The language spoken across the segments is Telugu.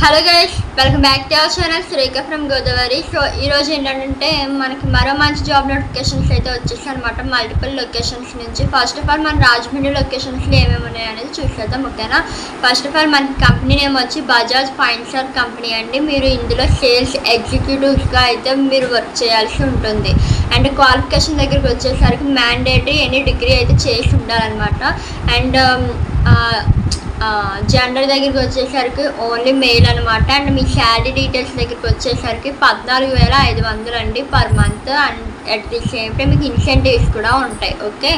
Hello guys, welcome back to our channel Sreeka from Godavari. So ఈరోజు ఏంటంటే మనకి మరో మంచి జాబ్ నోటిఫికేషన్స్ అయితే వచ్చేసాయి అనమాట, మల్టిపుల్ లొకేషన్స్ నుంచి. ఫస్ట్ ఆఫ్ ఆల్ మన రాజమండ్రి లొకేషన్స్లో ఏమేమి ఉన్నాయి అనేది చూసేద్దాం, ఓకేనా. ఫస్ట్ ఆఫ్ ఆల్ మనకి కంపెనీ నేమ్ వచ్చి బజాజ్ ఫైనాన్షియల్ కంపెనీ అండి. మీరు ఇందులో సేల్స్ ఎగ్జిక్యూటివ్స్గా అయితే మీరు వర్క్ చేయాల్సి ఉంటుంది. అండ్ క్వాలిఫికేషన్ దగ్గరికి వచ్చేసరికి మ్యాండేటరీ ఎనీ డిగ్రీ అయితే చేసి ఉండాలన్నమాట. అండ్ జెండర్ దగ్గరికి వచ్చేసరికి ఓన్లీ మెయిల్ అనమాట. అండ్ మీ శాలరీ డీటెయిల్స్ దగ్గరికి వచ్చేసరికి 14,500 అండి per month. And at the same time మీకు ఇన్సెంటివ్స్ కూడా ఉంటాయి, ఓకే.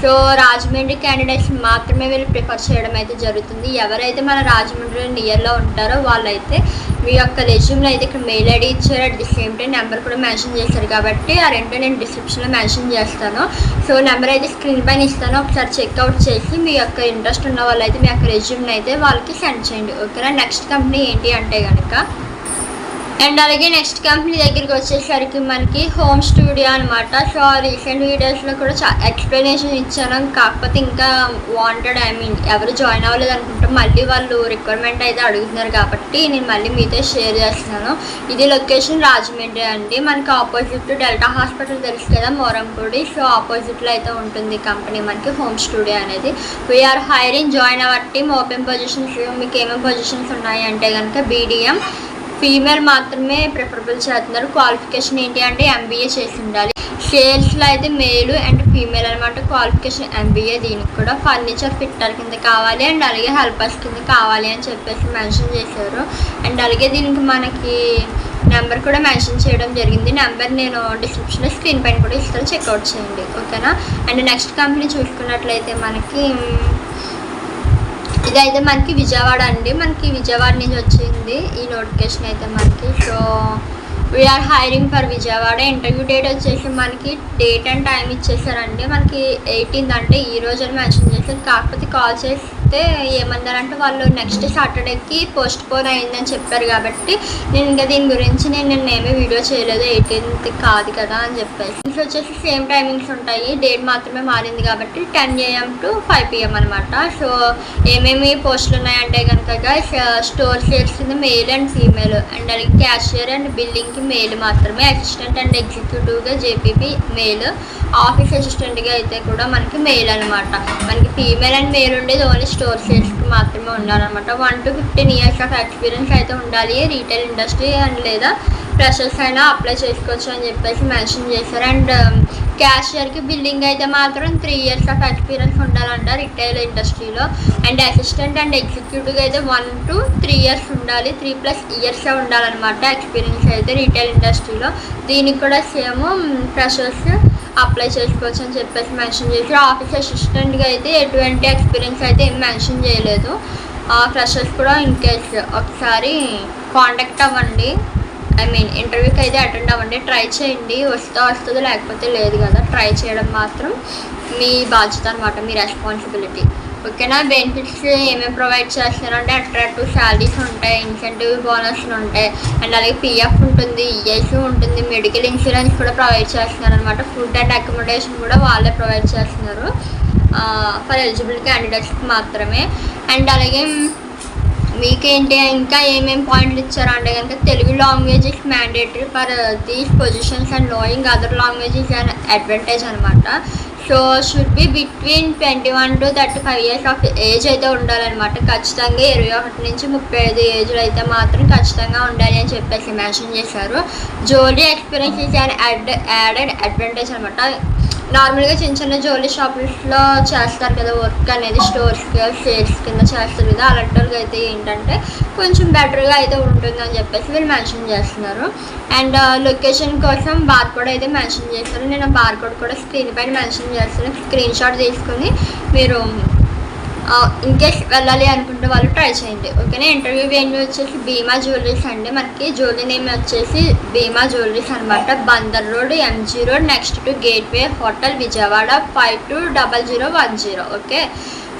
సో రాజమండ్రి క్యాండిడేట్స్ మాత్రమే వీళ్ళు ప్రిఫర్ చేయడం అయితే జరుగుతుంది. ఎవరైతే మన రాజమండ్రి నియర్లో ఉంటారో వాళ్ళైతే మీ యొక్క రెజ్యూమ్లో అయితే ఇక్కడ మెయిల్ ఐడి ఇచ్చారు, at the same time number కూడా మెన్షన్ చేశారు కాబట్టి ఆ రెండు నేను డిస్క్రిప్షన్లో మెన్షన్ చేస్తాను. సో నెంబర్ అయితే స్క్రీన్ పైన ఇస్తాను, ఒకసారి చెక్అవుట్ చేసి మీ యొక్క ఇంట్రెస్ట్ ఉన్న వాళ్ళైతే మీ యొక్క రెజ్యూమ్ని అయితే వాళ్ళకి సెండ్ చేయండి, ఓకేనా. నెక్స్ట్ కంపెనీ ఏంటి అంటే కనుక, అండ్ అలాగే నెక్స్ట్ కంపెనీ దగ్గరికి వచ్చేసరికి మనకి హోమ్ స్టూడియో అనమాట. సో రీసెంట్ వీడియోస్లో కూడా ఎక్స్ప్లెనేషన్ ఇచ్చాను, కాకపోతే ఇంకా వాంటెడ్ ఎవరు జాయిన్ అవ్వలేదు అనుకుంటే మళ్ళీ వాళ్ళు రిక్వైర్మెంట్ అయితే అడుగుతున్నారు కాబట్టి నేను మళ్ళీ మీతో షేర్ చేస్తున్నాను. ఇది లొకేషన్ రాజమండ్రి అండి, మనకి ఆపోజిట్ డెల్టా హాస్పిటల్ తెలుసు కదా, మోరంపూడి. సో ఆపోజిట్లో అయితే ఉంటుంది కంపెనీ మనకి హోమ్ స్టూడియో అనేది. We're hiring join our team. Open positions మీకు ఏమేమి పొజిషన్స్ ఉన్నాయి అంటే కనుక BDM ఫీమేల్ మాత్రమే ప్రిఫరబుల్ చేస్తున్నారు. క్వాలిఫికేషన్ ఏంటి అంటే MBA చేసి ఉండాలి. సేల్స్లో అయితే మేల్ అండ్ ఫీమేల్ అనమాట. Qualification MBA. దీనికి కూడా ఫర్నిచర్ ఫిట్టర్ కింద కావాలి అండ్ అలాగే హెల్పర్స్ కింద కావాలి అని చెప్పేసి మెన్షన్ చేశారు. అండ్ అలాగే దీనికి మనకి నెంబర్ కూడా మెన్షన్ చేయడం జరిగింది. నెంబర్ నేను డిస్క్రిప్షన్లో స్క్రీన్ పైన కూడా ఇస్తాను, చెక్అవుట్ చేయండి, ఓకేనా. అండ్ నెక్స్ట్ కంపెనీ చూసుకున్నట్లయితే మనకి ఇదైతే మనకి విజయవాడ అండి, మనకి విజయవాడ నుంచి వచ్చింది ఈ నోటిఫికేషన్ అయితే మనకి. So we're hiring for Vijayawada. Interview date వచ్చేసి మనకి డేట్ అండ్ టైం ఇచ్చేసారండి. మనకి 18th అంటే ఈ రోజు అని మెన్షన్ చేశారు, కాకపోతే కాల్ చేస్తే ఏమన్నారంటే వాళ్ళు నెక్స్ట్ సాటర్డేకి పోస్ట్ పోన్ అయిందని చెప్పారు కాబట్టి నేను ఇంకా దీని గురించి నేను ఏమీ వీడియో చేయలేదు, 18th కాదు కదా అని చెప్పేసి. వచ్చేసి సేమ్ టైమింగ్స్ ఉంటాయి, డేట్ మాత్రమే మారింది కాబట్టి 10 AM to 5 PM అనమాట. సో ఏమేమి పోస్టులు ఉన్నాయంటే కనుక స్టోర్ సేల్స్ కింద మేల్ అండ్ ఫీమేల్, అండ్ అలాగే క్యాషియర్ అండ్ బిల్లింగ్కి మేల్ మాత్రమే. అసిస్టెంట్ అండ్ ఎగ్జిక్యూటివ్గా JPP మేల్. ఆఫీస్ అసిస్టెంట్గా అయితే కూడా మనకి మేల్ అనమాట. మనకి ఫీమేల్ అండ్ మేల్ ఉండేది ఓన్లీ స్టోర్ సేల్స్కి మాత్రమే ఉండాలన్నమాట. 1 to 15 years ఆఫ్ ఎక్స్పీరియన్స్ అయితే ఉండాలి. రీటైల్ ఇండస్ట్రీ అండ్ లేదా ఫ్రెషర్స్ అయినా అప్లై చేసుకోవచ్చు అని చెప్పేసి మెన్షన్ చేశారు. అండ్ క్యాషియర్కి బిల్లింగ్ అయితే మాత్రం 3 years ఆఫ్ ఎక్స్పీరియన్స్ ఉండాలంట రిటైల్ ఇండస్ట్రీలో. అండ్ అసిస్టెంట్ అండ్ ఎగ్జిక్యూటివ్గా అయితే 1 to 3 years ఉండాలి, 3+ years ఉండాలన్నమాట ఎక్స్పీరియన్స్ అయితే రిటైల్ ఇండస్ట్రీలో. దీనికి కూడా సేమ్ ఫ్రెషర్స్ అప్లై చేసుకోవచ్చు అని చెప్పేసి మెన్షన్ చేశారు. ఆఫీస్ అసిస్టెంట్గా అయితే ఎటువంటి ఎక్స్పీరియన్స్ అయితే ఏం మెన్షన్ చేయలేదు. ఫ్రెషర్స్ కూడా ఇన్కేస్ ఒకసారి కాంటాక్ట్ అవ్వండి, ఇంటర్వ్యూకి అయితే అటెండ్ అవ్వండి, ట్రై చేయండి. వస్తుంది లేకపోతే లేదు కదా, ట్రై చేయడం మాత్రం మీ బాధ్యత అనమాట, మీ రెస్పాన్సిబిలిటీ, ఓకేనా. బెనిఫిట్స్ ఏమేమి ప్రొవైడ్ చేస్తున్నారంటే అట్రాక్టివ్ శాలరీస్ ఉంటాయి, ఇన్సెంటివ్ బోనస్లు ఉంటాయి, అండ్ అలాగే PF ఉంటుంది, EIC ఉంటుంది, మెడికల్ ఇన్సూరెన్స్ కూడా ప్రొవైడ్ చేస్తున్నారు అనమాట. ఫుడ్ అండ్ అకామిడేషన్ కూడా వాళ్ళే ప్రొవైడ్ చేస్తున్నారు ఫర్ ఎలిజిబుల్ క్యాండిడేట్స్కి మాత్రమే. అండ్ అలాగే మీకేంటి ఇంకా ఏమేమి పాయింట్లు ఇచ్చారు అంటే కనుక Telugu language is mandatory for these positions and knowing other languages and advantage అనమాట. So should be between 21 to 35 years of age అయితే ఉండాలన్నమాట. ఖచ్చితంగా 21 నుంచి 35 ఏజ్లో అయితే మాత్రం ఖచ్చితంగా ఉండాలి అని చెప్పేసి మెన్షన్ చేశారు. Jolly experience is and added advantage అనమాట. నార్మల్గా చిన్న చిన్న జ్యువెలరీ షాప్స్లో చేస్తారు కదా వర్క్ అనేది, స్టోర్స్కి సేల్స్ కింద చేస్తారు కదా, అలాంటి వాళ్ళకి అయితే ఏంటంటే కొంచెం బెటర్గా అయితే ఉంటుందని చెప్పేసి వీళ్ళు మెన్షన్ చేస్తున్నారు. అండ్ లొకేషన్ కోసం బార్కోడ్ అయితే మెన్షన్ చేస్తారు. నేను బార్కోడ్ కూడా స్క్రీన్ పైన మెన్షన్ చేస్తాను, స్క్రీన్ షాట్ తీసుకొని మీరు ఇన్కేస్ వెళ్ళాలి అనుకుంటే వాళ్ళు ట్రై చేయండి, ఓకేనా. ఇంటర్వ్యూ వెన్యూ వచ్చేసి భీమా జ్యువెలరీస్ అండి. మనకి జ్యువెలరీ నేమ్ వచ్చేసి భీమా జ్యువెలరీస్ అనమాట. Bandar road, MG road, next to gateway hotel, Vijayawada 520010, okay.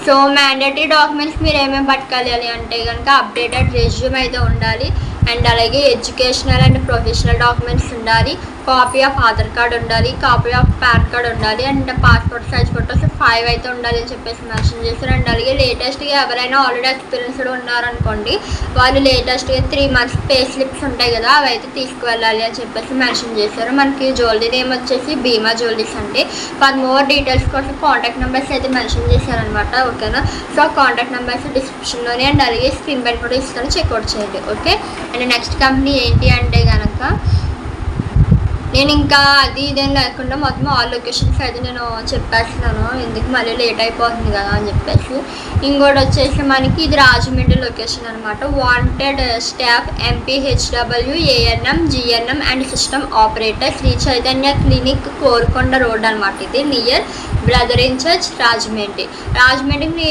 So mandatory documents మీరు ఏమేమి పట్టుకోవాలి అంటే కనుక అప్డేటెడ్ రెజ్యూమ్ అయితే ఉండాలి, అండ్ అలాగే ఎడ్యుకేషనల్ అండ్ ప్రొఫెషనల్ డాక్యుమెంట్స్ ఉండాలి, కాపీ ఆఫ్ ఆధార్ కార్డ్ ఉండాలి, కాపీ ఆఫ్ పాన్ కార్డ్ ఉండాలి, అండ్ పాస్పోర్ట్ సైజ్ ఫొటోస్ 5 అయితే ఉండాలి అని చెప్పేసి మెన్షన్ చేశారు. అండ్ అలాగే లేటెస్ట్గా ఎవరైనా ఆల్రెడీ ఎక్స్పీరియన్స్డ్ ఉన్నారనుకోండి, వాళ్ళు లేటెస్ట్గా 3 months పే స్లిప్స్ ఉంటాయి కదా, అవి అయితే తీసుకువెళ్ళాలి అని చెప్పేసి మెన్షన్ చేశారు. మనకి జ్యువెలరీ నేమ్ వచ్చేసి భీమా జ్యువెలరీస్ అండి. ఫర్ మోర్ డీటెయిల్స్ కోసం కాంటాక్ట్ నెంబర్స్ అయితే మెన్షన్ చేశారనమాట. ఓకేనా, సో కాంటాక్ట్ నెంబర్స్ డిస్క్రిప్షన్లోనే అండ్ అలాగే స్క్రీన్ పైన కూడా ఇస్తాను, చెక్అవుట్ చేయండి. ఓకే, అండ్ నెక్స్ట్ కంపెనీ ఏంటి అంటే కనుక నేను ఇంకా అది ఇదేం లేకుండా మొత్తం ఆల్ లొకేషన్స్ అయితే నేను చెప్పేస్తున్నాను, ఎందుకు మళ్ళీ లేట్ అయిపోతుంది కదా అని చెప్పేసి. ఇంకోటి వచ్చేసి మనకి ఇది రాజమండ్రి లొకేషన్ అనమాట. Wanted staff MPHW ANM GNM and system operator, Sri Chaitanya clinic, Korukonda road అనమాట. ఇది near brother in church Rajahmundry. Rajahmundry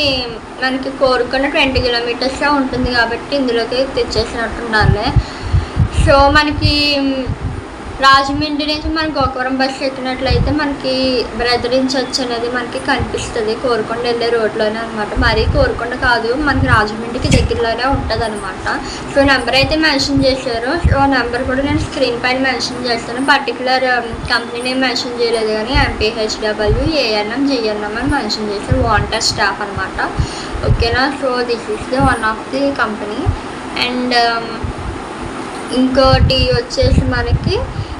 మనకి కోరుకొండ 20 kilometers ఉంటుంది కాబట్టి ఇందులోకి తెచ్చేసినట్టున్నారు. సో మనకి రాజమండ్రి నుంచి మనకి గోకవరం బస్సు ఎక్కినట్లయితే మనకి బ్రదర్ ఇన్ చర్చ్ అనేది మనకి కనిపిస్తుంది, కోరుకొండ వెళ్ళే రోడ్లోనే అనమాట. మరీ కోరుకొండ కాదు, మనకి రాజమండ్రికి దగ్గరలోనే ఉంటుంది అనమాట. సో నెంబర్ అయితే మెన్షన్ చేశారు. సో నెంబర్ కూడా నేను స్క్రీన్ పైన మెన్షన్ చేస్తాను. పర్టికులర్ కంపెనీ నేమ్ మెన్షన్ చేయలేదు కానీ MPHW ANM GNM అని మెన్షన్ చేశారు. వాంటెడ్ స్టాఫ్ అనమాట. ఓకేనా, so this is the one of the company. And ఇంకోటి వచ్చేసి మనకి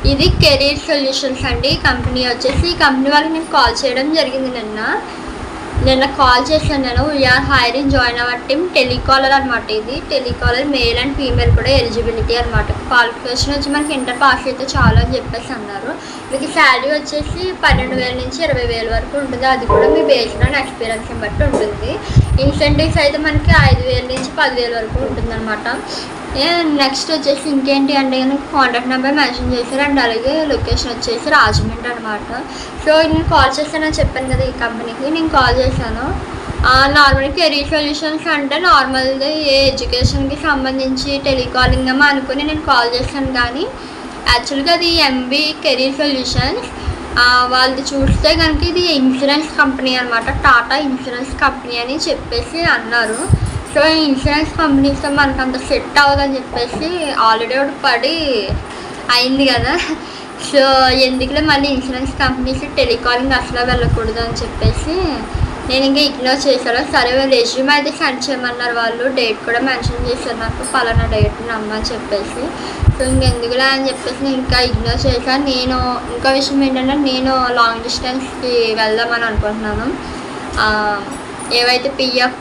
ఇది కెరీర్ సొల్యూషన్స్ అండి. ఈ కంపెనీ వచ్చేసి, ఈ కంపెనీ వాళ్ళకి నేను కాల్ చేయడం జరిగింది. నిన్న కాల్ చేశాను నేను. We're hiring join our team, telecaller అనమాట. ఇది టెలికాలర్ మేల్ అండ్ ఫీమేల్ కూడా ఎలిజిబిలిటీ అనమాట. క్వాలిఫికేషన్ వచ్చి మనకి ఇంటర్ పాస్ అయితే చాలు అని చెప్పేసి అన్నారు. మీకు శాలరీ వచ్చేసి 12,000 నుంచి 20,000 వరకు ఉంటుంది. అది కూడా మీ బేస్డ్ ఆన్ ఎక్స్పీరియన్స్ని బట్టి ఉంటుంది. ఇన్సెంటివ్స్ అయితే మనకి 5,000 నుంచి 10,000 వరకు ఉంటుంది అనమాట. నెక్స్ట్ వచ్చేసి ఇంకేంటి అంటే కాంటాక్ట్ నెంబర్ మెన్షన్ చేశారు. అండ్ అలాగే లొకేషన్ వచ్చేసి రాజమండ్రి అనమాట. సో నేను కాల్ చేశానని చెప్పాను కదా, ఈ కంపెనీకి నేను కాల్ చేశాను. నార్మల్ కెరీర్ సొల్యూషన్స్ అంటే నార్మల్గా ఏ ఎడ్యుకేషన్కి సంబంధించి టెలికాలింగ్ ఏమో అనుకుని నేను కాల్ చేశాను, కానీ యాక్చువల్గా అది MB కెరీర్ సొల్యూషన్స్. వాళ్ళది చూస్తే కనుక ఇది ఇన్సూరెన్స్ కంపెనీ అనమాట. టాటా ఇన్సూరెన్స్ కంపెనీ అని చెప్పేసి అన్నారు. సో ఈ ఇన్సూరెన్స్ కంపెనీస్తో మనకు అంత సెట్ అవ్వదని చెప్పేసి ఆల్రెడీ ఒకటి పడి అయింది కదా. సో ఎందుకులే మళ్ళీ ఇన్సూరెన్స్ కంపెనీస్ టెలికాలింగ్ అసలు వెళ్ళకూడదు అని చెప్పేసి నేను ఇంకా ఇగ్నోర్ చేశాను. సరే రెజ్యూమ్ అయితే సెండ్ చేయమన్నారు వాళ్ళు. డేట్ కూడా మెన్షన్ చేశారు నాకు, పలానా డేట్ నమ్మని చెప్పేసి. సో ఇంకెందుకులే అని చెప్పేసి నేను ఇంకా ఇగ్నోర్ చేశాను. నేను ఇంకో విషయం ఏంటంటే నేను లాంగ్ డిస్టెన్స్కి వెళ్దామని అనుకుంటున్నాను. ఏవైతే PF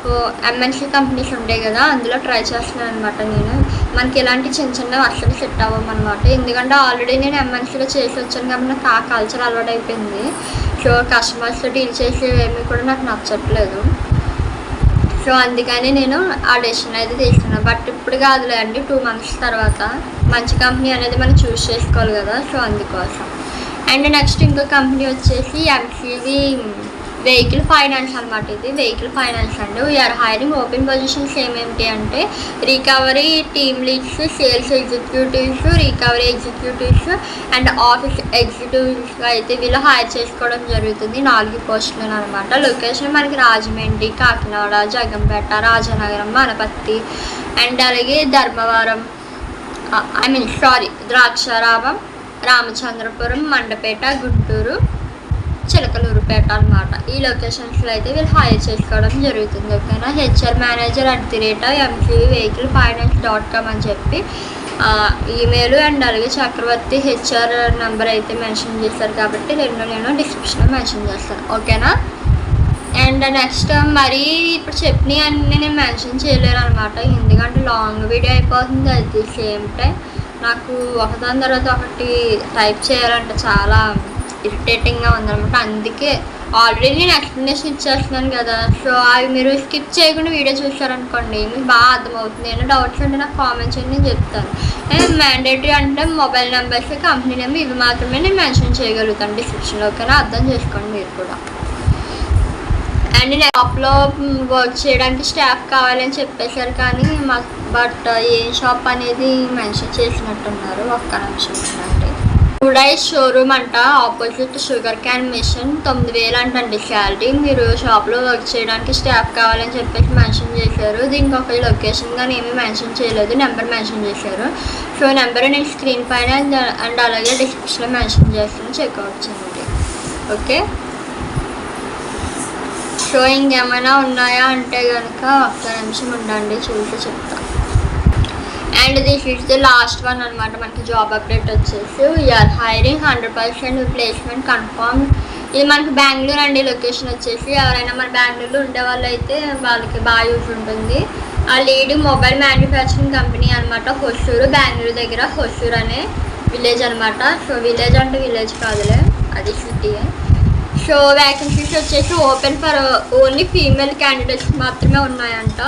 MNC కంపెనీస్ ఉంటాయి కదా, అందులో ట్రై చేస్తున్నాను అనమాట. నేను మనకి ఇలాంటి చిన్న చిన్నవి అస్సలు సెట్ అవ్వమన్నమాట. ఎందుకంటే ఆల్రెడీ నేను MNCలో చేసి వచ్చాను కాబట్టి నాకు ఆ కల్చర్ అలవాటు అయిపోయింది. సో కస్టమర్స్తో డీల్ చేసేవేమీ కూడా నాకు నచ్చట్లేదు. సో అందుకని నేను ఆ డెసిషన్ అయితే తీసుకున్నాను. బట్ ఇప్పుడు కాదులే అండి, 2 months తర్వాత మంచి కంపెనీ అనేది మనం చూస్ చేసుకోవాలి కదా. సో అందుకోసం. అండ్ నెక్స్ట్ ఇంకో కంపెనీ వచ్చేసి MCV వెహికల్ ఫైనాన్స్ అనమాట. ఇది వెహికల్ ఫైనాన్స్ అండి. వీఆర్ హైరింగ్ ఓపెన్ పొజిషన్స్ ఏమేంటి అంటే recovery team leads, sales executives, recovery executives and office ఎగ్జిక్యూటివ్స్గా అయితే వీళ్ళు హైర్ చేసుకోవడం జరుగుతుంది. 4 పోస్టులు అనమాట. లొకేషన్ మనకి రాజమండ్రి, కాకినాడ, జగంపేట, రాజనగరం, వనపర్తి అండ్ అలాగే ధర్మవరం, ద్రాక్షారామం, రామచంద్రపురం, మండపేట, గుంటూరు, చిలకలూరుపేట అనమాట. ఈ లొకేషన్స్లో అయితే వీళ్ళు హైర్ చేసుకోవడం జరుగుతుంది. ఓకేనా, HR మేనేజర్ @MCVvehiclefinance.com అని చెప్పి ఈమెయిల్ అండ్ అలాగే చక్రవర్తి HR నెంబర్ అయితే మెన్షన్ చేస్తారు కాబట్టి నేను డిస్క్రిప్షన్లో మెన్షన్ చేస్తాను. ఓకేనా. అండ్ నెక్స్ట్ మరీ ఇప్పుడు చెప్పినవి అన్నీ నేను మెన్షన్ చేయలేను అనమాట, ఎందుకంటే లాంగ్ వీడియో అయిపోతుంది. అట్ ది సేమ్ టైం నాకు ఒకదాని తర్వాత ఒకటి టైప్ చేయాలంటే చాలా ఇరిటేటింగ్గా ఉందన్నమాట. అందుకే ఆల్రెడీ నేను ఎక్స్ప్లెనేషన్ ఇచ్చేస్తున్నాను కదా. సో అవి మీరు స్కిప్ చేయకుండా వీడియో చూసారనుకోండి మీకు బాగా అర్థమవుతుంది. ఏమైనా డౌట్స్ అంటే నాకు కామెంట్ చేయండి, నేను చెప్తాను. మ్యాండేటరీ అంటే మొబైల్ నెంబర్స్, కంపెనీ నెంబర్ ఇవి మాత్రమే నేను మెన్షన్ చేయగలుగుతాను డిస్క్రిప్షన్లో. ఓకేనా, అర్థం చేసుకోండి మీరు కూడా. అండ్ నేను షాప్లో వర్క్ చేయడానికి స్టాఫ్ కావాలని చెప్పేశారు, కానీ బట్ ఏ షాప్ అనేది మెన్షన్ చేసినట్టున్నారు. ఒక్క నిమిషం అంటే హుడైస్ షోరూమ్ అంట, ఆపోజిట్ షుగర్ క్యాన్ మిషన్. 9,000 అంటండి శాలరీ. మీరు షాప్లో వర్క్ చేయడానికి స్టాఫ్ కావాలని చెప్పేసి మెన్షన్ చేశారు. దీనికి ఒక లొకేషన్ కానీ ఏమీ మెన్షన్ చేయలేదు, నెంబర్ మెన్షన్ చేశారు. సో నెంబర్ నేను స్క్రీన్ పైన అండ్ అలాగే డిస్క్రిప్షన్లో మెన్షన్ చేస్తాను, చెక్అవుట్ చేయండి. ఓకే, సో ఇంకేమైనా ఉన్నాయా అంటే కనుక ఒక్క నిమిషం ఉండండి, చూసి చెప్తా. And this is the last one అనమాట. మనకి జాబ్ అప్డేట్ వచ్చేసి వీఆర్ హైరింగ్ 100% ప్లేస్మెంట్ కన్ఫర్మ్. ఇది మనకి బెంగళూరు అండి. లొకేషన్ వచ్చేసి ఎవరైనా మన బెంగళూరులో ఉండే వాళ్ళు అయితే వాళ్ళకి బాగా యూజ్ ఉంటుంది. ఆ లీడ్ మొబైల్ మ్యానుఫ్యాక్చరింగ్ కంపెనీ అనమాట. హొసూరు, బెంగళూరు దగ్గర హొసూరు అనే విలేజ్ అనమాట. సో విలేజ్ అంటే విలేజ్ కాదులే, అది సిటీ. సో వ్యాకెన్సీస్ వచ్చేసి open for only female candidates మాత్రమే ఉన్నాయంట.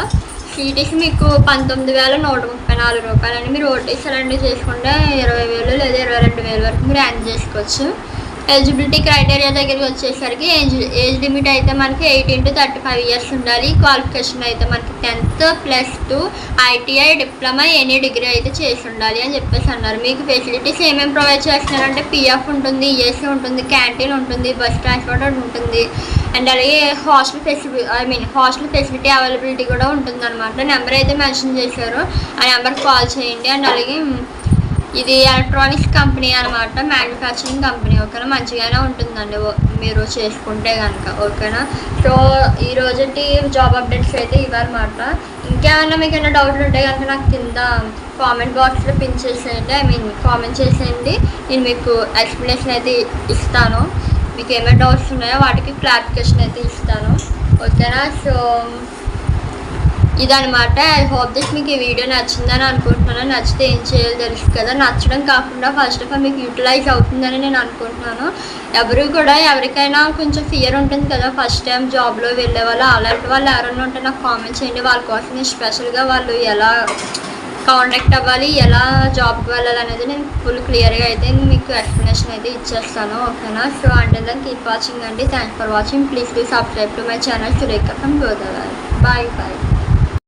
సీటీసీ మీకు 19,134 రూపాయలని. మీరు ఓటీసీ అలాంటివి చేసుకుంటే 20,000 లేదా 22,000 వరకు మీరు ఎర్న్ చేసుకోవచ్చు. ఎలిజిబిలిటీ క్రైటీరియా దగ్గరికి వచ్చేసరికి ఏజ్ లిమిట్ అయితే మనకి 18 to 35 ఇయర్స్ ఉండాలి. క్వాలిఫికేషన్ అయితే మనకి 10th +2 ITI diploma any degree అయితే చేసి ఉండాలి అని చెప్పేసి అన్నారు. మీకు ఫెసిలిటీస్ ఏమేమి ప్రొవైడ్ చేస్తున్నారంటే PF ఉంటుంది, ESC ఉంటుంది, క్యాంటీన్ ఉంటుంది, బస్ ట్రాన్స్పోర్ట్ ఉంటుంది, అండ్ అలాగే హాస్టల్ ఫెసిలిటీ అవైలబిలిటీ కూడా ఉంటుంది అనమాట. నెంబర్ అయితే మెన్షన్ చేశారు, ఆ నెంబర్కి కాల్ చేయండి. అండ్ అలాగే ఇది ఎలక్ట్రానిక్స్ కంపెనీ అనమాట, మ్యానుఫ్యాక్చరింగ్ కంపెనీ. ఓకేనా, మంచిగానే ఉంటుందండి మీరు చేసుకుంటే కనుక. ఓకేనా, సో ఈ రోజుటి జాబ్ అప్డేట్స్ అయితే ఇవన్నమాట. ఇంకేమైనా మీకు ఏమైనా డౌట్లు ఉంటే కనుక నాకు కింద కామెంట్ బాక్స్లో పిన్ చేసేయండి, కామెంట్ చేసేయండి. నేను మీకు ఎక్స్ప్లెనేషన్ అయితే ఇస్తాను. మీకు ఏమైనా డౌట్స్ ఉన్నాయో వాటికి క్లారిఫికేషన్ అయితే ఇస్తాను. ఓకేనా, సో ఇదనమాట. ఐ హోప్ దిస్ మీకు ఈ వీడియో నచ్చిందని అనుకుంటున్నాను. నచ్చితే ఏం చేయాలో తెలుసు కదా. నచ్చడం కాకుండా ఫస్ట్ ఆఫ్ ఆల్ మీకు యూటిలైజ్ అవుతుందని నేను అనుకుంటున్నాను. ఎవరికైనా కొంచెం ఫియర్ ఉంటుంది కదా, ఫస్ట్ టైం జాబ్లో వెళ్ళే వాళ్ళు. అలాంటి వాళ్ళు ఎవరైనా ఉంటే నాకు కామెంట్ చేయండి. వాళ్ళ కోసం నేను స్పెషల్గా వాళ్ళు ఎలా కాంటాక్ట్ అవ్వాలి, ఎలా జాబ్కి వెళ్ళాలి అనేది నేను ఫుల్ క్లియర్గా అయితే మీకు ఎక్స్ప్లెనేషన్ అయితే ఇచ్చేస్తాను. ఓకేనా, సో అంటే దాన్ని కీప్ వాచింగ్ అండి. Thanks for watching. Please do subscribe to my channel Surekha from Godavari. Bye bye.